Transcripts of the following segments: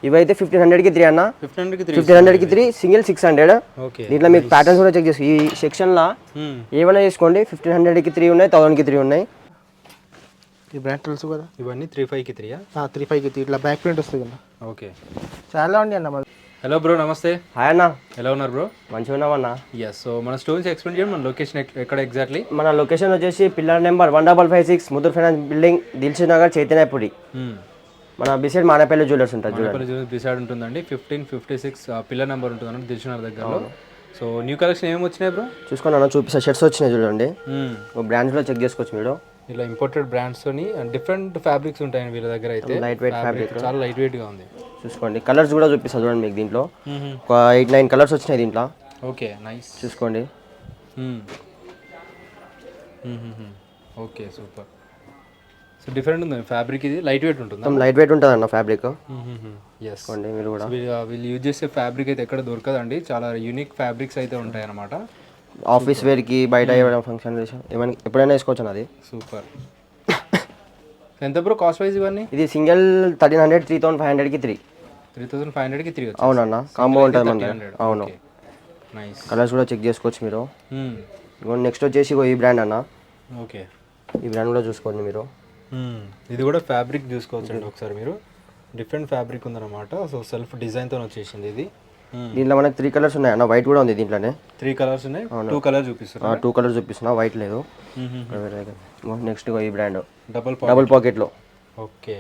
ఇవైతే 1500కి 3 అన్న. 1500కి 3 సింగిల్ 600. దీంట్లో మీకు ప్యాటర్న్స్ కూడా చెక్ చేసి ఈ సెక్షన్లో ఏమైనా చేసుకోండి. 1500కి 3 ఉన్నాయి, 1000కి 3 ఉన్నాయి. ఈ బ్రాండ్ తెలుసు కదా, ఇవన్నీ 35కి 3. 35కి 3 ఇట్లా బ్యాక్ ప్రింట్ వస్తుంది కదా. ఓకే, చాలా ఉంది అన్న. హలో బ్రో, నమస్తే. హాయ్ అన్న, ఎలా ఉన్నారు బ్రో? మంచిగా ఉన్నామన్నా. ఎస్, సో మన స్టోరీస్ ఎక్స్ప్లెయిన్ చేయండి. మన లొకేషన్ ఎక్కడ ఎగ్జాక్ట్లీ? మన లొకేషన్ వచ్చేసి pillar number 1556 Muthoot finance building, Dilsukh Nagar, Chaitanyapuri. మన బిసైడ్ మానేపల్లి జ్యువెలర్స్ ఉంటుంది. మానేపల్లి జ్యువెలర్స్ బిసైడ్ ఉంటుందండి. 1556 పిల్లర్ నెంబర్ ఉంటుందండి దిల్షుక్ నగర్ దగ్గరలో. సో న్యూ కలెక్షన్ ఏమి వచ్చినాయి బ్రో? చూసుకోండి అన్న, చూపిస్తా. షర్ట్స్ వచ్చినాయి చూడండి, బ్రాండ్స్లో చెక్ చేసుకోవచ్చు మీరు. ఇలా ఇంపోర్టెడ్ బ్రాండ్స్తోని డిఫరెంట్ ఫ్యాబ్రిక్స్ ఉంటాయండి వీళ్ళ దగ్గర. అయితే లైట్ వెయిట్ ఫ్యాబ్రిక్, చాలా లైట్ వెయిట్గా ఉంది. చూసుకోండి. కలర్స్ కూడా చూపిస్తా చూడండి మీకు. దీంట్లో ఒక 8-9 కలర్స్ వచ్చినాయి దీంట్లో. Okay, nice. చూసుకోండి. Okay, super. సో డిఫరెంట్ ఉంది ఫ్యాబ్రిక్. ఇది లైట్ వెయిట్ ఉంటుంది. లైట్ వెయిట్ ఉంటుంది అన్న ఫ్యాబ్రిక్. ఎస్, మీరు కూడా వీళ్ళు యూజ్ చేసే ఫ్యాబ్రిక్ అయితే ఎక్కడ దొరకదండి. చాలా యూనిక్ ఫ్యాబ్రిక్స్ అయితే ఉంటాయి అన్నమాట. ఆఫీస్ వేర్కి, బయట ఏమైనా ఫంక్షన్ ఏమైనా ఎప్పుడైనా వేసుకోవచ్చు అది. సూపర్. ఎంత బ్రో కాస్ట్ వైజ్ ఇవన్నీ? ఇది సింగిల్ 1300, 3500కి 3. 3500కి 3 వచ్చి. అవునన్న, కాంబో ఉంటుంది మన. అవును, నైస్. కలర్స్ కూడా చెక్ చేసుకోవచ్చు మీరు. నెక్స్ట్ వచ్చేసి ఈ బ్రాండ్ అన్న. ఓకే, ఈ బ్రాండ్ కూడా చూసుకోండి మీరు. ఇది కూడా ఫ్యాబ్రిక్ చూసుకోవచ్చు అండి ఒకసారి మీరు. డిఫరెంట్ ఫ్యాబ్రిక్ ఉందన్నమాట. సో సెల్ఫ్ డిజైన్తో వచ్చేసింది ఇది. దీంట్లో మనకి 3 కలర్స్ ఉన్నాయి అన్న. వైట్ కూడా ఉంది దీంట్లోనే. 3 కలర్స్ ఉన్నాయి. 2 కలర్స్ చూపిస్తున్నా. 2 కలర్స్ చూపిస్తున్నా, వైట్ లేదు. నెక్స్ట్ ఈ బ్రాండ్ డబుల్ పాకెట్లో. Okay,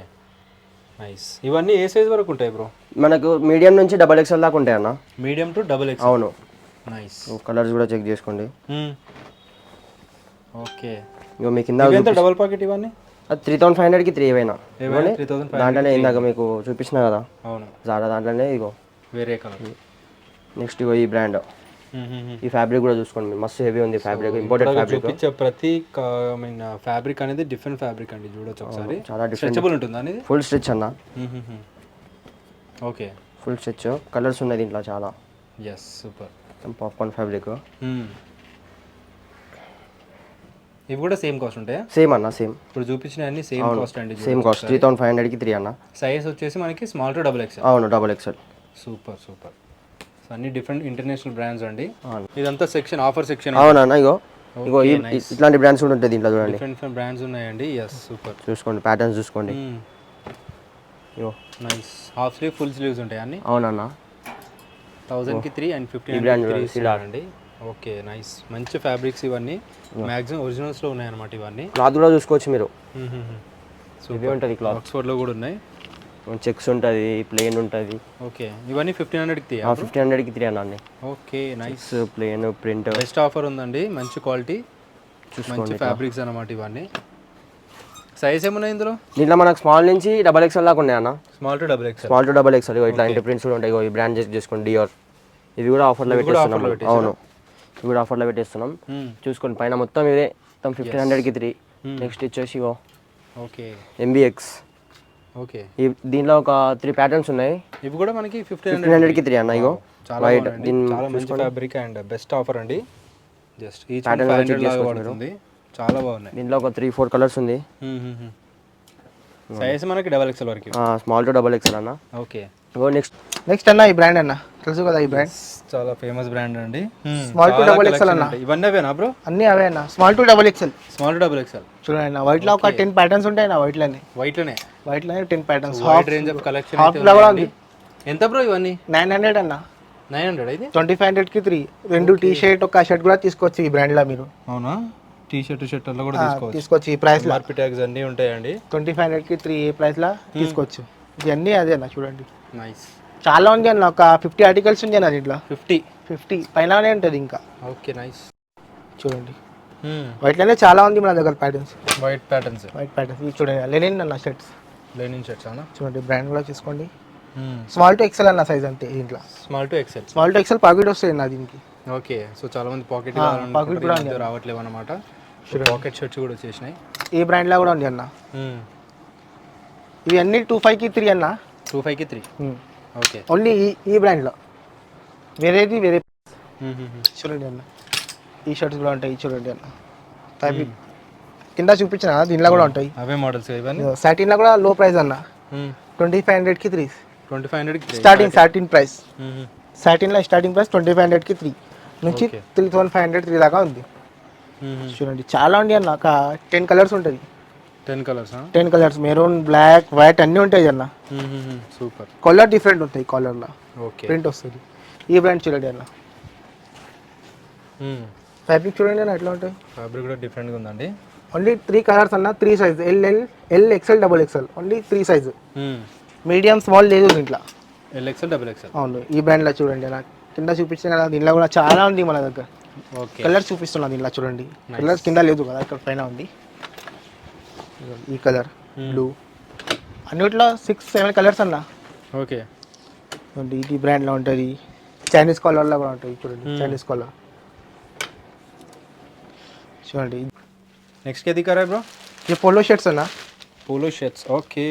nice. ఇవన్నీ ఏ సైజ్ వరకు ఉంటాయి బ్రో? మనకు మీడియం నుంచి XXL దాకా ఉంటాయి అన్న. Medium to XXL. అవును, నైస్. కలర్స్ కూడా చెక్ చేసుకోండి. ఓకే, ఇగో మీ కింద డబుల్ పాకెట్ ఇవన్నీ 3500కి 3 ఏవైనా. 3500 దాంట్లోనే ఇందాక మీకు చూపించిన కదా. అవును, జారా దాంట్లోనే. ఇగో వేరే కలర్. నెక్స్ట్ ఇగో ఈ బ్రాండ్. ఈ ఫ్యాబ్రిక్ కూడా చూసుకోండి, మస్తు హెవీ ఉంది ఫ్యాబ్రిక్. Imported fabric. చూపించే ప్రతి ఫ్యాబ్రిక్ అనేది డిఫరెంట్ ఫ్యాబ్రిక్ అండి. చూడొచ్చు ఒకసారి. చాలా స్ట్రెచబుల్ ఉంటుంది అనేది. ఫుల్ స్ట్రెచ్ అన్న. Okay, full stretch. కలర్స్ ఉన్నాయి దీంట్లో చాలా. Yes, super. Popcorn fabric. ఇవి కూడా సేమ్ కాస్ట్ ఉంటాయా? సేమ్ అన్న, సేమ్. ఇప్పుడు చూపించిన అన్ని సేమ్ కాస్ట్ అండి. సేమ్ కాస్ట్ 3500కి 3 అన్న. సైజ్ వచ్చేసి మనకి స్మాల్ టు XXL. అవును, XXL. Super, super. సో అన్ని డిఫరెంట్ ఇంటర్నేషనల్ బ్రాండ్స్ అండి. ఇదంతా సెక్షన్, ఆఫర్ సెక్షన్. అవునన్నా, ఇగో ఇట్లాంటి బ్రాండ్స్ కూడా ఉంటాయి దీంట్లో చూడండి. డిఫరెంట్ బ్రాండ్స్ ఉన్నాయండి. Yes, super. చూసుకోండి, ప్యాటర్న్స్ చూసుకోండి. ఇగో nice. Half sleeve, full sleeves ఉంటాయి అన్ని. అవునన్నా. 1000కి 3 అండ్ 1500కి 3 అండి. Okay, nice. మంచి ఫ్యాబ్రిక్స్ ఇవన్నీ. మ్యాక్సిమం ఒరిజినల్స్లో ఉన్నాయన్నమాట ఇవన్నీ. క్లాత్ కూడా చూసుకోవచ్చు మీరు. ఇవి ఉంటుంది క్లాత్. ఆక్స్ఫర్డ్లో కూడా ఉన్నాయి. చెక్స్ ఉంటుంది, ప్లెయిన్ ఉంటుంది. ఓకే, ఇవన్నీ 1500కి 3. 1500కి 3 అన్న. Okay, nice. Plain print best offer ఉందండి. మంచి క్వాలిటీ, మంచి ఫ్యాబ్రిక్స్ అన్నమాట ఇవన్నీ. సైజ్ ఏమున్నాయి ఇందులో? దీంట్లో మనకు స్మాల్ నుంచి XXL దాకా ఉన్నాయి అన్న. Small to XXL. Small to XXL. ఇట్లాంటి ప్రింట్స్ కూడా ఉంటాయి. ఈ బ్రాండ్ చెక్ చేసుకోండి, డియోర్. ఇది కూడా ఆఫర్లో పెట్టేస్తున్నాం. అవును, ఇది కూడా ఆఫర్లో పెట్టేస్తున్నాం. చూసుకోండి, పైన మొత్తం ఇదే. మొత్తం 1500కి 3. నెక్స్ట్ వచ్చేసి ఓకే, MBX. ఓకే, దీంట్లో ఒక 3 ప్యాటర్న్స్ ఉన్నాయి. ఇవి కూడా మనకి 1500కి 3 అన్న. ఇగో వైట్, చాలా మంచి ఫ్యాబ్రిక్ అండ్ బెస్ట్ ఆఫర్ అండి. జస్ట్ ఈ ప్యాటర్న్ 500 లాగా పడుతుంది. చాలా బాగున్నాయి. దీంట్లో ఒక 3-4 కలర్స్ ఉంది. సైజ్ మనకి XXL వరకు. స్మాల్ టు XXL అన్న. ఓకే, నెక్స్ట్ అన్న ఈ బ్రాండ్ అన్న, తెలుసు కదా ఈ బ్రాండ్. చాలా ఫేమస్ బ్రాండ్ అండి. స్మాల్ టు XXL అన్న. ఇవన్నీ అవేనా బ్రో? అన్ని అవే అన్న. Small to XXL. Small to XXL. చూడండి అన్న, వైట్ లో ఒక 10 ప్యాటర్న్స్ ఉంటాయి అన్న. వైట్ లోనే 10 patterns. Wide range of collection అయితే. ఎంత బ్రో ఇవన్నీ? 900 అన్న. 900 అయితే 2500కి 3. 2 టీ షర్ట్, ఒక షర్ట్ కూడా తీసుకోవచ్చు ఈ బ్రాండ్ లో మీరు. అవునా? టీ షర్ట్ అలా కూడా తీసుకోవచ్చు ఈ ప్రైస్ లో. మార్కెట్ ట్యాగ్స్ అన్నీ ఉంటాయండి. 2500కి 3 ఏ ప్రైస్ లో తీసుకోవచ్చు. ఇవన్నీ అదే అన్న. చూడండి, నైస్. చాలా ఉంది అన్న. ఒక 50 ఆర్టికల్స్ ఉంది అన్న దీంట్లో. 50 పైననే ఉంటుంది ఇంకా. Okay, nice. చూడండి, వైట్ లోనే చాలా ఉంది మన దగ్గర ప్యాటర్న్స్. White patterns. ఇవి చూడండి, లెనిన్ అన్న షర్ట్స్. లెనిన్ షర్ట్స్ అన్న. చూడండి, బ్రాండ్ కూడా చూసుకోండి. స్మాల్ టు XXL అన్న సైజ్ అంతే దీంట్లో. స్మాల్ టు XXL పాకెట్ వస్తుంది అన్న దీనికి. ఓకే, సో చాలా మంది పాకెట్ కూడా రావట్లేవు అన్నమాట. పాకెట్ షర్ట్స్ కూడా వచ్చేసినాయి. ఈ బ్రాండ్ లో కూడా ఉంది అన్న. ఇవి అన్ని 25కి 3 అన్న. 25కి 3. ఓకే, ఓన్లీ ఈ బ్రాండ్ లో. వేరే చూడండి అన్న, ఈ షర్ట్స్ కూడా ఉంటాయి. చూడండి అన్న, కింద చూపించిన దీనిలో కూడా ఉంటాయి. అవే మోడల్స్ ఇవన్నీ. సాటిన్ లో కూడా లో ప్రైస్ అన్న. 2500కి 3 2500 స్టార్టింగ్ సాటిన్ ప్రైస్. సాటిన్లో స్టార్టింగ్ ప్రైస్ 2500కి 3 నుంచి 3500 3 దాకా ఉంది. చూడండి చాలా ఉంది అన్న. ఒక 10 కలర్స్ ఉంటుంది. 10 colours 10 colours maroon, black, white అన్నీ ఉంటాయి అన్న. సూపర్. కలర్ డిఫరెంట్ ఉంటాయి. కలర్లో ఓకే ప్రింట్ వస్తుంది. ఈ బ్రాండ్ చూడండి అన్న. ఫ్యాబ్రిక్ చూడండి అన్న ఎట్లా ఉంటాయి. ఫ్యాబ్రిక్ కూడా డిఫరెంట్గా ఉందండి. ఓన్లీ 3 కలర్స్ అన్న, 3 size L XL XXL only 3 size. Medium small లేదు దీంట్లో. LXL XXL. అవును. ఈ బ్రాండ్లో చూడండి అన్న. కింద చూపించిన కదా దీనిలో కూడా చాలా ఉంది మన దగ్గర. ఓకే కలర్ చూపిస్తున్నా దీనిలో చూడండి. కలర్ కింద లేదు కదా, ఇక్కడ పైన ఉంది. ఈ కలర్ బ్లూ అన్నిట్లో 6-7 కలర్స్ అన్న. ఓకే ఇది బ్రాండ్లో ఉంటుంది. చైనీస్ కాలర్లో కూడా ఉంటుంది చూడండి. చైనీస్ కాలర్ చూడండి. నెక్స్ట్ ఏది కరా బ్రో? ఇది పోలో షర్ట్స్ అన్న. Polo shirts. ఓకే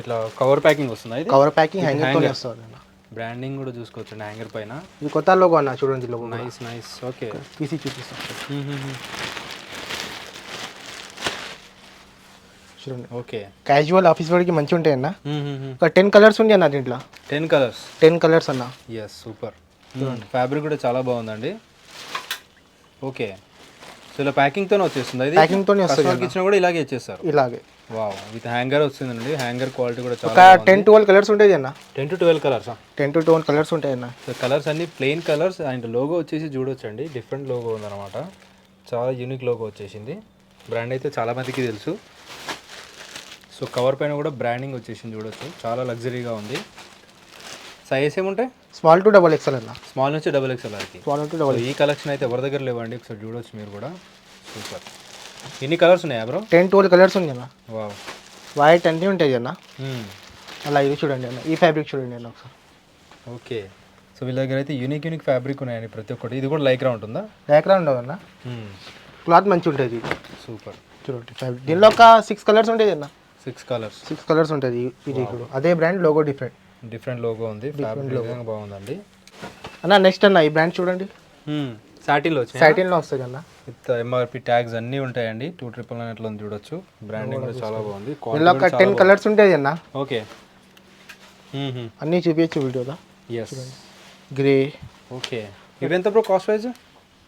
ఇట్లా కవర్ ప్యాకింగ్ వస్తుందా? ఇది కవర్ ప్యాకింగ్ హ్యాంగర్తోనే వస్తుంది అన్న. బ్రాండింగ్ కూడా చూసుకోవచ్చు హ్యాంగర్ పైన. ఇది కొత్త లోగో అన్న చూడండి. Logo nice nice. ఓకే తీసి చూపిస్తాను చూడండి. ఓకే క్యాజువల్ ఆఫీస్ వాడికి మంచి ఉంటాయి అన్న. ఒక 10 కలర్స్ ఉంది అన్న దీంట్లో. 10 కలర్స్. 10 కలర్స్ అన్న. Yes super. ఫ్యాబ్రిక్ కూడా చాలా బాగుందండి. ఓకే సో ఇలా ప్యాకింగ్తోనే వచ్చేస్తుంది. ఇది ప్యాకింగ్తోనే వస్తుంది. కస్టమర్కి ఇచ్చినా కూడా ఇలాగే ఇచ్చేస్తారు. ఇలాగే వావ్ విత్ హ్యాంగర్ వచ్చిందండి. హ్యాంగర్ క్వాలిటీ కూడా ఒక చాలా 10-12 కలర్స్ ఉంటాయి అన్న. 10 to 12 కలర్స్. 10 to 12 కలర్స్ ఉంటాయి అన్న. సో కలర్స్ అన్ని ప్లెయిన్ కలర్స్ అండ్ లోగో వచ్చేసి చూడొచ్చండి. డిఫరెంట్ లోగో ఉందన్నమాట. చాలా యూనిక్ లోగో వచ్చేసింది. బ్రాండ్ అయితే చాలా మందికి తెలుసు. సో కవర్ పైన కూడా బ్రాండింగ్ వచ్చేసింది చూడొచ్చు. చాలా లగ్జరీగా ఉంది. సైజ్ ఏముంటాయి? స్మాల్ టు XXL అన్న. స్మాల్ నుంచి XXL వరకు. స్మాల్ టు సో ఈ కలెక్షన్ అయితే ఎవరి దగ్గర లేవండి. ఒకసారి చూడొచ్చు మీరు కూడా. సూపర్. ఎన్ని కలర్స్ ఉన్నాయా బ్రో? 10-12 కలర్స్ ఉంది అన్న. వావ్ వైట్ అన్నీ ఉంటాయి అన్న. అలా ఇది చూడండి అన్న. ఈ ఫ్యాబ్రిక్ చూడండి అన్న ఒకసారి. ఓకే సో వీళ్ళ దగ్గర అయితే యూనిక్ ఫ్యాబ్రిక్ ఉన్నాయండి ప్రతి ఒక్కటి. ఇది కూడా లైక్రా ఉంటుందా? లైక్రా ఉండదు అన్న. క్లాత్ మంచి ఉంటుంది. సూపర్. చూడండి ఫ్యాబ్రిక్. దీనిలో ఒక 6 కలర్స్ ఉంటాయి అన్న. 6 కలర్స్. 6 కలర్స్ ఉంటుంది. ఇది ఇప్పుడు అదే బ్రాండ్ లోగో డిఫరెంట్ లోగో ఉంది. ఫ్యాబ్రిక్ బాగుందండి అన్న. నెక్స్ట్ అన్న ఈ బ్రాండ్ చూడండి. సాటిన్లో వచ్చి సాటిన్లో వస్తుంది అన్న. విత్ MRP ట్యాగ్స్ అన్నీ ఉంటాయండి. 299 అట్లా ఉంది చూడొచ్చు. బ్రాండింగ్ కూడా చాలా బాగుంది. దీనిలో ఒక 10 కలర్స్ ఉంటాయి అన్న. ఓకే అన్నీ చూపించచ్చు వీడియోలో. Yes grey. ఓకే ఇవి ఎంత బ్రో కాస్ట్ వైజ్?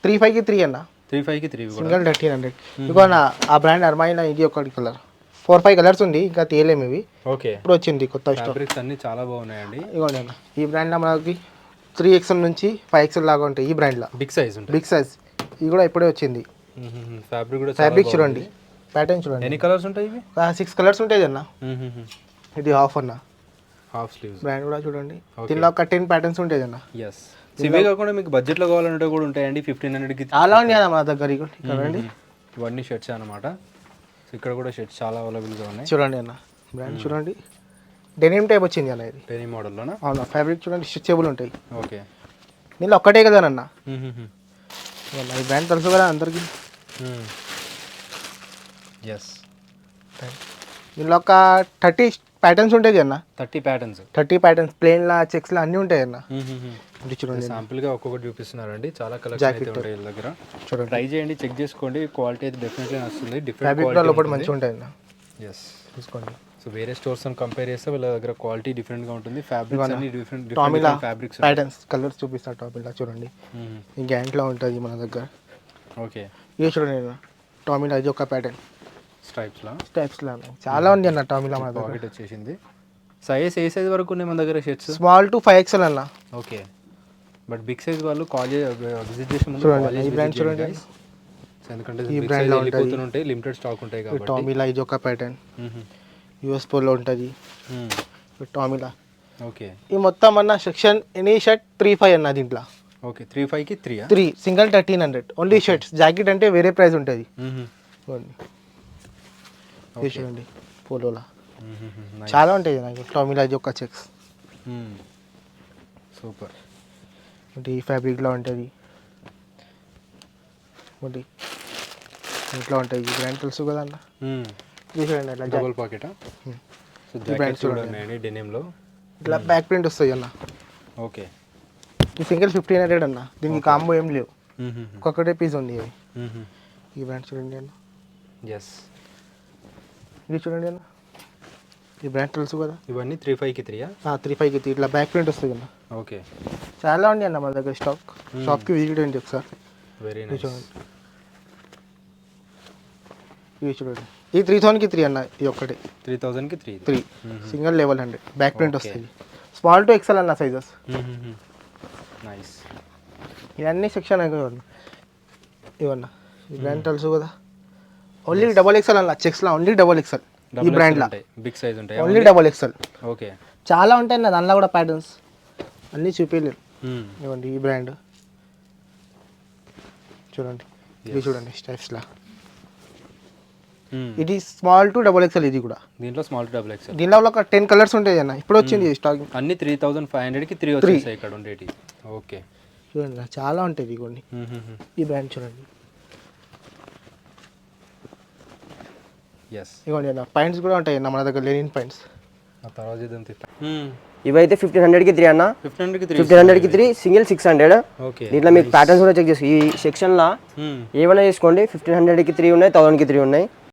3.5కి 3 అన్న. 3.5కి 3 కూడా. సింగల్ 1300. ఇదిగో అన్న ఆ బ్రాండ్ అర్మాయినా ఇది ఒకటి కలర్. 4-5 కలర్స్ ఉంది. ఇంకా తీయలేము ఇవి. ఓకే ఇప్పుడు వచ్చింది కొత్త స్టాక్. ఫ్యాబ్రిక్స్ అన్నీ చాలా బాగున్నాయండి. ఇదిగోండి అన్న. ఈ బ్రాండ్లో మనకి 3XL నుంచి 5XL లాగా ఉంటాయి. ఈ బ్రాండ్లో బిగ్ సైజ్ ఉంటుంది. Big size. ఇది కూడా ఇప్పుడే వచ్చింది. ఫ్యాబ్రిక్ కూడా ఫ్యాబ్రిక్ చూడండి. ప్యాటర్న్ చూడండి. ఎన్ని కలర్స్ ఉంటాయి ఇవి? 6 కలర్స్ ఉంటాయి అన్న. ఇది హాఫ్ అన్న. Half sleeves. బ్రాండ్ కూడా చూడండి. దీనిలో ఒక 10 ప్యాటర్న్స్ ఉంటాయి అన్న. ఎస్ ఇవే కాకుండా మీకు బడ్జెట్లో కావాలంటే కూడా ఉంటాయండి. 1500కి చాలా ఉన్నాయి అన్న మన దగ్గర. చూడండి ఇవన్నీ షర్ట్స్ అనమాట. సో ఇక్కడ కూడా షర్ట్స్ చాలా అవైలబుల్గా ఉన్నాయి. చూడండి అన్న. బ్రాండ్ చూడండి. డెనిమ్ టైప్ వచ్చింది అన్న. ఇది డెనిమ్ మోడల్లోనా? అవునా. ఫ్యాబ్రిక్ చూడండి స్ట్రెచబుల్ ఉంటాయి. ఓకే దీనిలో ఒక్కటే కదా అన్న. ఈ బ్రాండ్ తెలుసు కదా అందరికి. ఎస్ దీనిలో ఒక 30 ప్యాటర్న్స్ ఉంటాయి అన్న. 30 ప్యాటర్న్స్. 30 ప్యాటర్న్స్ ప్లెయిన్లా చెక్స్లా అన్నీ ఉంటాయి అన్న. ఇది చూడండి. శాంపుల్గా ఒక్కొక్కటి చూపిస్తున్నారండి. చాలా కలెక్షన్ అయితే ఉంటాయి వీళ్ళ దగ్గర. చూడండి ట్రై చేయండి, చెక్ చేసుకోండి. క్వాలిటీ అయితే డెఫినెట్లీ వస్తుంది. డిఫరెంట్ లోపల మంచిగా ఉంటాయి అన్న. ఎస్ చూసుకోండి. సో వేరే స్టోర్స్ కంపేర్ చేస్తే వీళ్ళ దగ్గర క్వాలిటీ డిఫరెంట్గా ఉంటుంది. ఫ్యాబ్రిక్స్ అన్ని డిఫరెంట్ ఫ్యాబ్రిక్స్ ప్యాటర్న్స్ కలర్స్ చూపిస్తారు. టామిలా చూడండి. ఈ గ్యాంట్లో ఉంటుంది మన దగ్గర. ఓకే ఇది చూడండి టామిలా. ఇది ఒక ప్యాటర్న్ స్ట్రైప్స్లో చాలా ఉంది అన్న. టామిలా మన దగ్గర. పాకెట్ వచ్చేసింది. సైజ్ ఏ సైజ్ వరకు ఉన్నాయి మన దగ్గర షర్ట్స్? స్మాల్ టు 5XL అన్న. ఓకే బట్ బిగ్ సైజ్ వాళ్ళు కాలేజ్ విజిట్ చేసే ముందు చూడండి. ఎందుకంటే ఈ బ్రాండ్ వెళ్ళిపోతుంటాయి. లిమిటెడ్ స్టాక్ ఉంటాయి కాబట్టి. టామిలా ఇది ఒక ప్యాటర్న్. US పోలో ఉంటుంది టామిలా. ఓకే ఈ మొత్తం అన్న సెక్షన్ ఎనీ షర్ట్ 3.5 అన్న. దీంట్లో ఓకే 3.5కి 3 సింగల్ 1300 ఓన్లీ షర్ట్స్. జాకెట్ అంటే వేరే ప్రైస్ ఉంటుంది. చూడండి పోలోలా చాలా ఉంటాయి నాకు. టామిలా ఇది ఒక చెక్స్. సూపర్. అంటే ఈ ఫ్యాబ్రిక్లో ఉంటుంది. ఒకటి ఇంట్లో ఉంటుంది. ఈ బ్రాండ్ తెలుసు కదా అన్న. చూడండి అట్లా డబుల్ పాకెట్. సో జాకెట్ చూడండి డెనిమ్లో ఇట్లా బ్యాక్ ప్రింట్ వస్తాయి అన్న. ఓకే ఈ సింగిల్ 1500 అన్న. దీనికి కాంబో ఏం లేవు. ఒక్కొక్కటే పీస్ ఉంది. ఈ బ్రాండ్ చూడండి అన్న. ఎస్ ఇది చూడండి అన్న. ఈ బ్రాండ్ తెలుసు కదా, ఇవన్నీ 3.5కి 3 3.5కి 3 ఇట్లా బ్యాక్ ప్రింట్ వస్తుంది అన్న. ఓకే, చాలా ఉంది అన్న మన దగ్గర స్టాక్. షాప్కి విజిట్ అయ్యండి ఒకసారి. Very nice. ఇవి చూడండి, ఈ 3000కి 3 అన్న. ఇది ఒక్కటి 3000కి 3. 3 సింగిల్ లెవెల్ 100 బ్యాక్ ప్రింట్ వస్తుంది. స్మాల్ టు ఎక్సెల్ అన్న సైజెస్. నైస్. ఇవన్నీ సెక్షన్ ఇవన్నా ఈ బ్రాండ్ తెలుసు కదా, ఓన్లీ డబల్ ఎక్సెల్ అన్న. చెక్స్లో ఓన్లీ డబల్ ఎక్సెల్ ఈ బ్రాండ్లో. బిగ్ సైజ్ ఉంటాయి ఓన్లీ డబల్ ఎక్సెల్. ఓకే, చాలా ఉంటాయి నా దానిలో కూడా ప్యాటర్న్స్ అన్నీ చూపించలేరు. ఇవ్వండి ఈ బ్రాండ్ చూడండి, ఇది చూడండి స్టైప్స్లా. ఇది స్మాల్ టు డబల్ ఎక్సెల్. ఇది కూడా దీంట్లో స్మాల్ టు డబుల్ ఎక్స్ఎల్. దీనిలో ఒక 10 కలర్స్ ఉంటాయి అన్న. ఇప్పుడు వచ్చింది స్టాక్. అన్ని 3500కి 3 వచ్చేసాయి ఇక్కడ ఉండేటి. ఓకే, చూడండి చాలా ఉంటాయి. ఇదిగోండి ఈ బ్రాండ్ చూడండి. ఎస్, ఇదిగోండి అన్న పాయింట్స్ కూడా ఉంటాయి అన్న మన దగ్గర, లెనిన్ పాయింట్స్. ఆ తర్వాత ఇదంతా ఇవైతే 1500కి 3 అన్న. 1500కి 3 సింగిల్ 600. ఓకే, దీంట్లో మీకు ప్యాటర్న్స్ కూడా చెక్ చేసి ఈ సెక్షన్లో ఏమైనా చేసుకోండి. 1500కి 3 ఉన్నాయి, 1000కి 3 ఉన్నాయి.